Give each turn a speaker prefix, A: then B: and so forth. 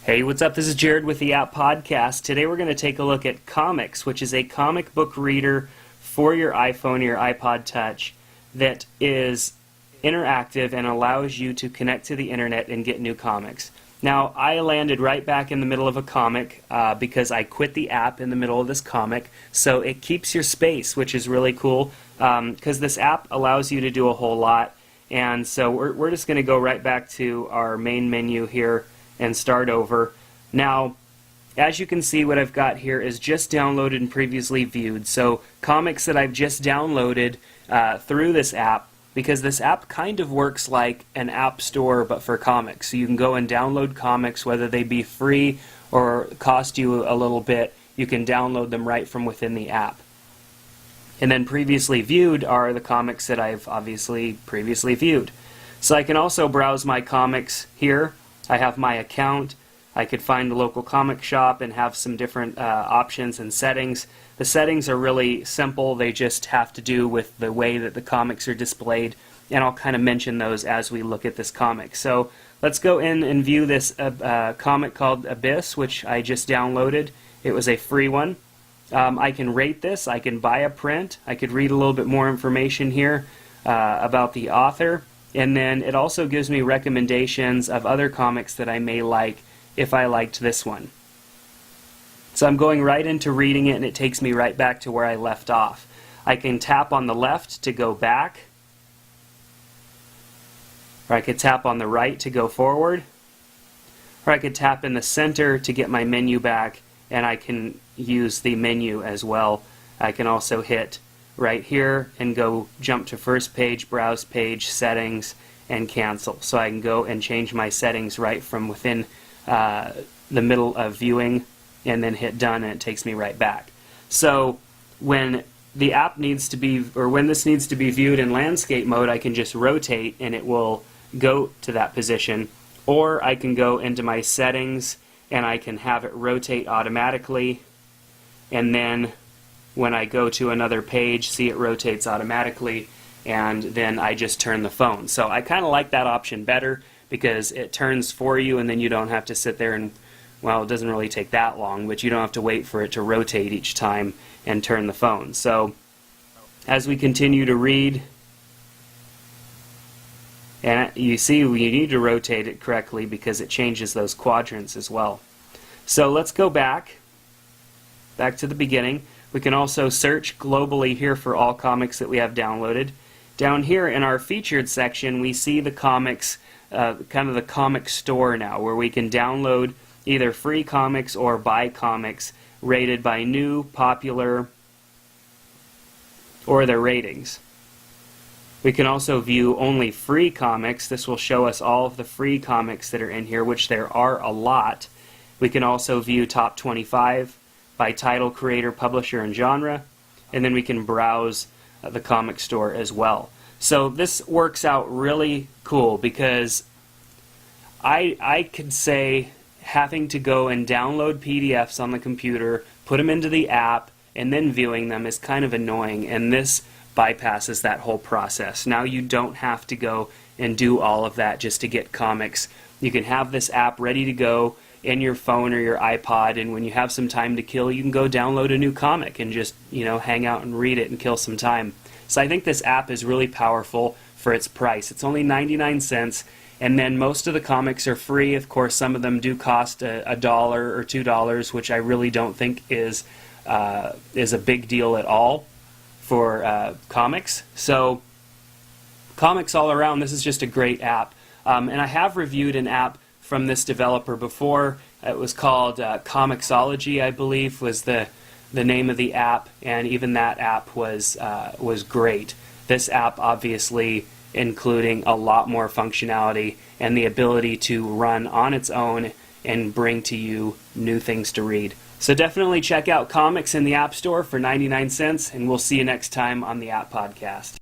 A: Hey, what's up? This is Jared with the App Podcast. Today we're going to take a look at Comics, which is a comic book reader for your iPhone or your iPod Touch that is interactive and allows you to connect to the internet and get new comics. Now, I landed right back in the middle of a comic because I quit the app in the middle of this comic, so it keeps your space, which is really cool because this app allows you to do a whole lot. And so we're just going to go right back to our main menu here and start over. Now, as you can see, what I've got here is just downloaded and previously viewed. So comics that I've just downloaded through this app, because this app kind of works like an app store but for comics. So you can go and download comics, whether they be free or cost you a little bit. You can download them right from within the app. And then previously viewed are the comics that I've obviously previously viewed. So I can also browse my comics here. I have my account. I could find a local comic shop and have some different options and settings. The settings are really simple. They just have to do with the way that the comics are displayed, and I'll kind of mention those as we look at this comic. So let's go in and view this comic called Abyss, which I just downloaded. It was a free one. I can rate this. I can buy a print. I could read a little bit more information here about the author. And then it also gives me recommendations of other comics that I may like if I liked this one. So I'm going right into reading it, and it takes me right back to where I left off. I can tap on the left to go back, or I could tap on the right to go forward, or I could tap in the center to get my menu back, and I can use the menu as well. I can also hit right here and go jump to first page, browse page, settings, and cancel. So I can go and change my settings right from within the middle of viewing, and then hit done, and it takes me right back. So when the app needs to be, or when this needs to be viewed in landscape mode, I can just rotate and it will go to that position. Or I can go into my settings and I can have it rotate automatically, and then when I go to another page, see, it rotates automatically, and then I just turn the phone. So I kind of like that option better because it turns for you, and then you don't have to sit there and, well, it doesn't really take that long, but you don't have to wait for it to rotate each time and turn the phone. So as we continue to read, and you see you need to rotate it correctly because it changes those quadrants as well. So let's go back to the beginning. We can also search globally here for all comics that we have downloaded. Down here in our featured section, we see the comics, kind of the comic store now, where we can download either free comics or buy comics rated by new, popular, or their ratings. We can also view only free comics. This will show us all of the free comics that are in here, which there are a lot. We can also view top 25 by title, creator, publisher, and genre, and then we can browse the comic store as well. So this works out really cool because I could say having to go and download PDFs on the computer, put them into the app, and then viewing them is kind of annoying, and this bypasses that whole process. Now you don't have to go and do all of that just to get comics. You can have this app ready to go in your phone or your iPod, and when you have some time to kill, you can go download a new comic and just, hang out and read it and kill some time. So I think this app is really powerful for its price. It's only 99 cents, and then most of the comics are free. Of course, some of them do cost $1 or $2, which I really don't think is a big deal at all for comics. So comics all around, this is just a great app. And I have reviewed an app from this developer before. It was called Comixology, I believe, was the name of the app, and even that app was great. This app obviously including a lot more functionality and the ability to run on its own and bring to you new things to read. So definitely check out Comics in the App Store for 99 cents, and we'll see you next time on the App Podcast.